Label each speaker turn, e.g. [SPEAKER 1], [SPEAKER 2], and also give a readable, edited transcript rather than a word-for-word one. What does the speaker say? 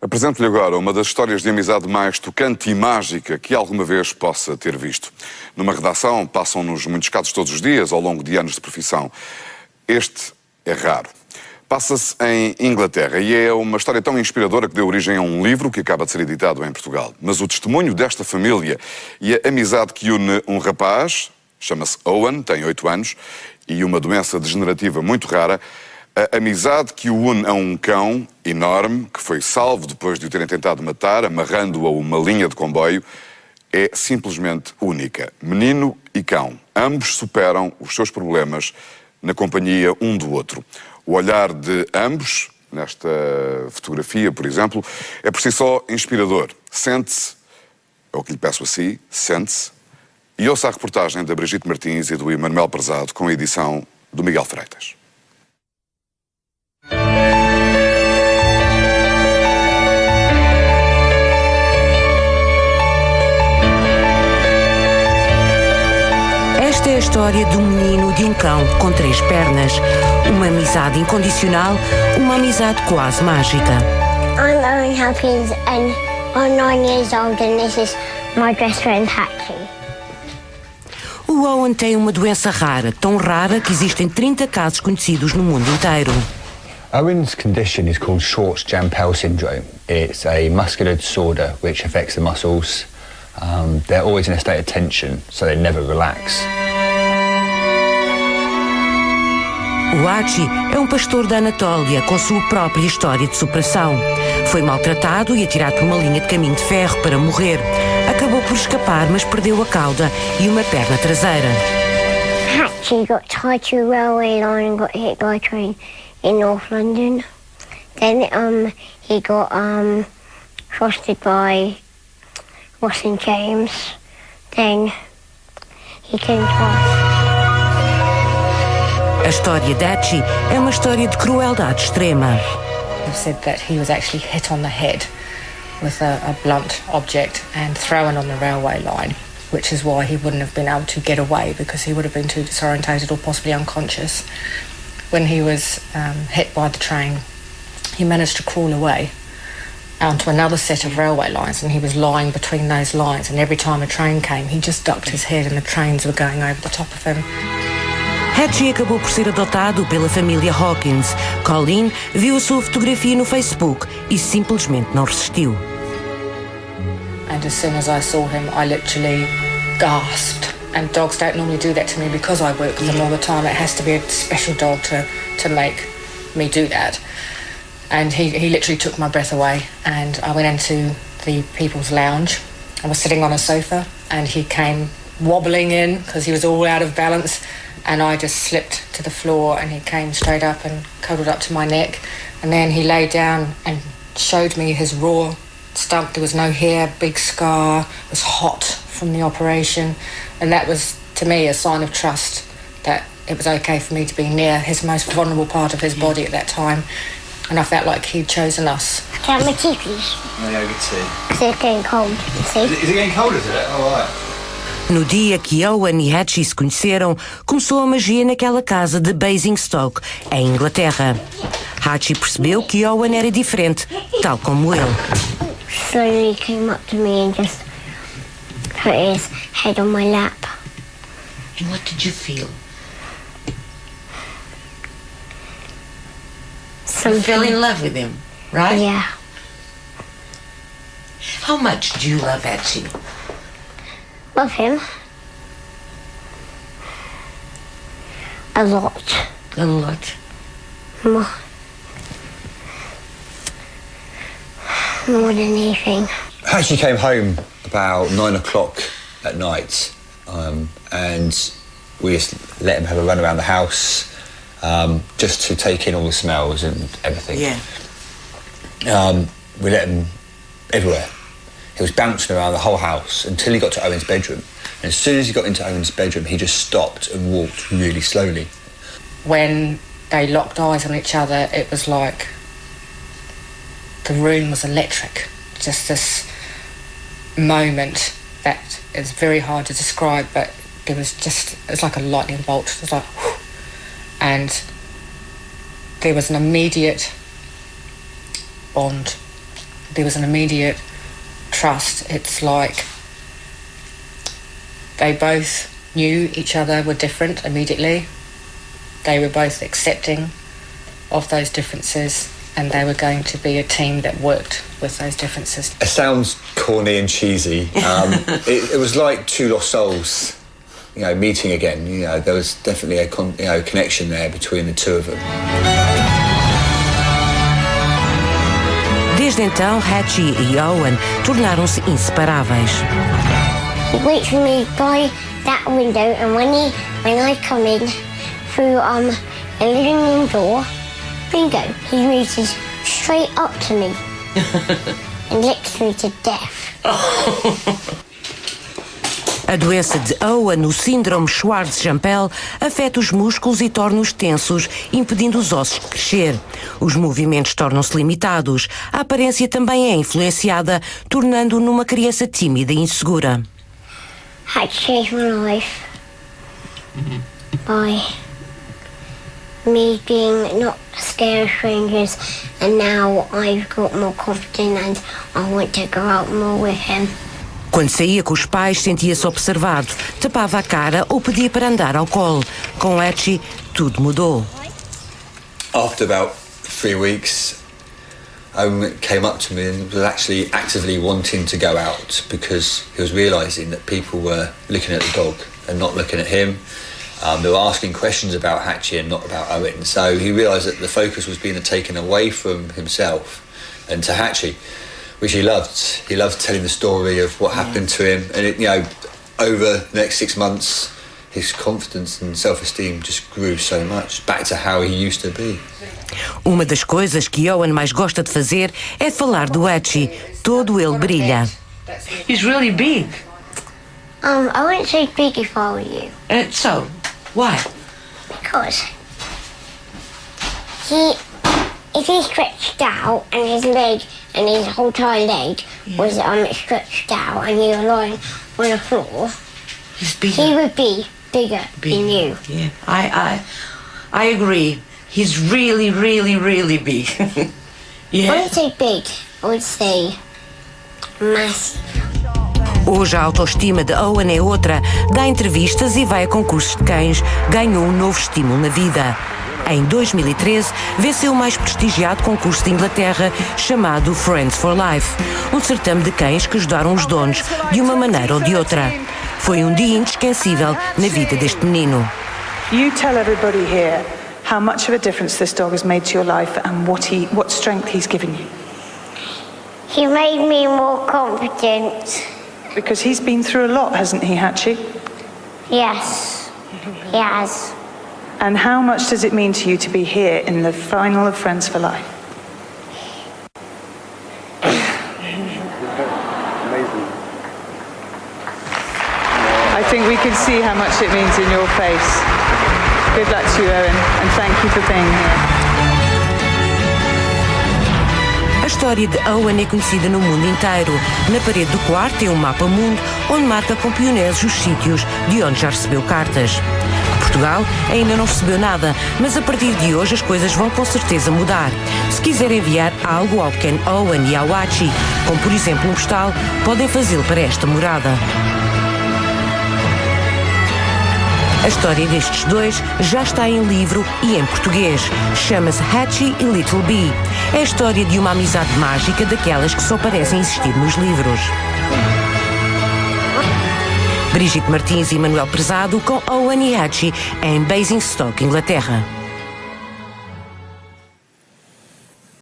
[SPEAKER 1] Apresento-lhe agora uma das histórias de amizade mais tocante e mágica que alguma vez possa ter visto. Numa redação passam-nos muitos casos todos os dias ao longo de anos de profissão. Este é raro. Passa-se em Inglaterra e é uma história tão inspiradora que deu origem a um livro que acaba de ser editado em Portugal. Mas o testemunho desta família e a amizade que une um rapaz, chama-se Owen, tem 8 anos, e uma doença degenerativa muito rara, a amizade que o une a um cão enorme, que foi salvo depois de o terem tentado matar, amarrando-o a uma linha de comboio, é simplesmente única. Menino e cão, ambos superam os seus problemas na companhia um do outro. O olhar de ambos, nesta fotografia, por exemplo, é por si só inspirador. Sente-se, é o que lhe peço a si, sente-se, e ouça a reportagem da Brigitte Martins e do Emanuel Prezado, com a edição do Miguel Freitas.
[SPEAKER 2] Esta é a história de um menino e de um cão com 3 pernas. Uma amizade incondicional, uma amizade quase mágica.
[SPEAKER 3] I'm Owen Hopkins and I'm 9 years old and this is my best friend Haatchi.
[SPEAKER 2] O Owen tem uma doença rara, tão rara que existem 30 casos conhecidos no mundo inteiro.
[SPEAKER 4] Owen's condition is called Short-Jampel syndrome. It's a muscular disorder which affects the muscles. They're always in a state of tension, so they never relax.
[SPEAKER 2] O Haatchi é um pastor da Anatólia com sua própria história de superação. Foi maltratado e atirado por uma linha de caminho de ferro para morrer. Acabou por escapar, mas perdeu a cauda e uma perna traseira.
[SPEAKER 3] Haatchi got tied to a railway line and got hit by a train in North London. Then he got frosted by Ross and James. Then he came to us.
[SPEAKER 2] A história de Haatchi é uma história de crueldade extrema.
[SPEAKER 5] He said that he was actually hit on the head with a blunt object and thrown on the railway line, which is why he wouldn't have been able to get away because he would have been too disorientated or possibly unconscious. When he was hit by the train, he managed to crawl away onto another set of railway lines, and he was lying between those lines, and every time a train came he just ducked his head and the trains were going over the top of him.
[SPEAKER 2] Haatchi acabou por ser adotado pela família Hawkins. Colleen viu a sua fotografia no Facebook e simplesmente não resistiu.
[SPEAKER 5] And as soon as I saw him, I literally gasped. And dogs don't normally do that to me because I work with them all the time. It has to be a special dog to make me do that. And he literally took my breath away. And I went into the people's lounge. I was sitting on a sofa and he came wobbling in because he was all out of balance. And I just slipped to the floor and he came straight up and cuddled up to my neck. And then he lay down and showed me his raw stump. There was no hair, big scar, it was hot from the operation. And that was, to me, a sign of trust that it was okay for me to be near his most vulnerable part of his body at that time. And I felt like he'd chosen us.
[SPEAKER 3] Can I have my tea, please?
[SPEAKER 6] Oh, yeah, good tea.
[SPEAKER 3] Because it's getting cold, you see.
[SPEAKER 6] Is it getting cold, is it? All right.
[SPEAKER 2] No dia que Owen e Haatchi se conheceram, começou a magia naquela casa de Basingstoke, em Inglaterra. Haatchi percebeu que Owen era diferente, tal como ele.
[SPEAKER 3] So he came up to me and just put his head on my lap.
[SPEAKER 7] And what did you feel? You fell in love with him, right?
[SPEAKER 3] Yeah.
[SPEAKER 7] How much do you love Haatchi?
[SPEAKER 3] Love him. A lot.
[SPEAKER 7] A lot.
[SPEAKER 3] More than anything.
[SPEAKER 4] Haatchi came home about 9 o'clock at night, and we just let him have a run around the house, just to take in all the smells and everything.
[SPEAKER 7] Yeah.
[SPEAKER 4] We let him everywhere. He was bouncing around the whole house until he got to Owen's bedroom. And as soon as he got into Owen's bedroom, he just stopped and walked really slowly.
[SPEAKER 5] When they locked eyes on each other, it was like the room was electric. Just this moment that is very hard to describe, but it was like a lightning bolt. It was like, whew. And there was an immediate bond there was an immediate trust. It's like they both knew each other were different immediately. They were both accepting of those differences, and they were going to be a team that worked with those differences.
[SPEAKER 4] It sounds corny and cheesy. It was like two lost souls, meeting again. There was definitely a connection there between the two of them.
[SPEAKER 2] Desde então, Haatchi e Owen tornaram-se inseparáveis.
[SPEAKER 3] He waits for me by that window, and when I come in through a living room door, bingo, he reaches straight up to me and licks me to death.
[SPEAKER 2] A doença de Owen, o síndrome Schwartz-Jampel, afeta os músculos e torna-os tensos, impedindo os ossos de crescer. Os movimentos tornam-se limitados. A aparência também é influenciada, tornando-o numa criança tímida e insegura.
[SPEAKER 3] Had to change my life by me being not scared of strangers, and now I've got more confidence and I want to go out more with him.
[SPEAKER 2] Quando saía com os pais, sentia-se observado, tapava a cara ou pedia para andar ao colo. Com Haatchi, tudo mudou.
[SPEAKER 4] After about 3 weeks, Owen came up to me and was actually actively wanting to go out because he was realising that people were looking at the dog and not looking at him. They were asking questions about Haatchi and not about Owen. So he realised that the focus was being taken away from himself and to Haatchi, which he loved. He loved telling the story of what happened to him. And, over the next 6 months, his confidence and self-esteem just grew so much, back to how he used to be.
[SPEAKER 2] Uma das coisas que Owen mais gosta de fazer é falar do Haatchi. Todo ele brilha.
[SPEAKER 7] He's really big.
[SPEAKER 3] I wouldn't say big if I were you.
[SPEAKER 7] So, why?
[SPEAKER 3] Because if he stretched out and his leg and his whole entire leg was stretched out and you were lying on the floor, he would be bigger than you.
[SPEAKER 7] Yeah, I agree. He's really, really, really big. Yeah.
[SPEAKER 3] I wouldn't say big, I would say massive.
[SPEAKER 2] Hoje a autoestima de Owen é outra. Dá entrevistas e vai a concursos de cães. Ganhou um novo estímulo na vida. Em 2013, venceu o mais prestigiado concurso de Inglaterra, chamado Friends for Life, um certame de cães que ajudaram os donos de uma maneira ou de outra. Foi um dia inesquecível na vida deste menino.
[SPEAKER 8] You tell everybody here how much of a difference this dog has made to your life and what strength he's given you.
[SPEAKER 3] He made me more confident.
[SPEAKER 8] Because he's been through a lot, hasn't he, Haatchi?
[SPEAKER 3] Yes, he has.
[SPEAKER 8] And how much does it mean to you to be here in the final of Friends for Life?
[SPEAKER 6] Amazing.
[SPEAKER 8] I think we can see how much it means in your face. Good luck to you, Owen, and thank you for being here.
[SPEAKER 2] A história de Owen é conhecida no mundo inteiro. Na parede do quarto tem um mapa-mundo onde marca com pioneiros os sítios de onde já recebeu cartas. Portugal ainda não recebeu nada, mas a partir de hoje as coisas vão com certeza mudar. Se quiserem enviar algo ao pequeno Owen e ao Haatchi, como por exemplo um postal, podem fazê-lo para esta morada. A história destes dois já está em livro e em português. Chama-se Haatchi e Little Bee. É a história de uma amizade mágica daquelas que só parecem existir nos livros. Brigitte Martins e Manuel Prezado com Owen e Haatchi em Basingstoke, Inglaterra.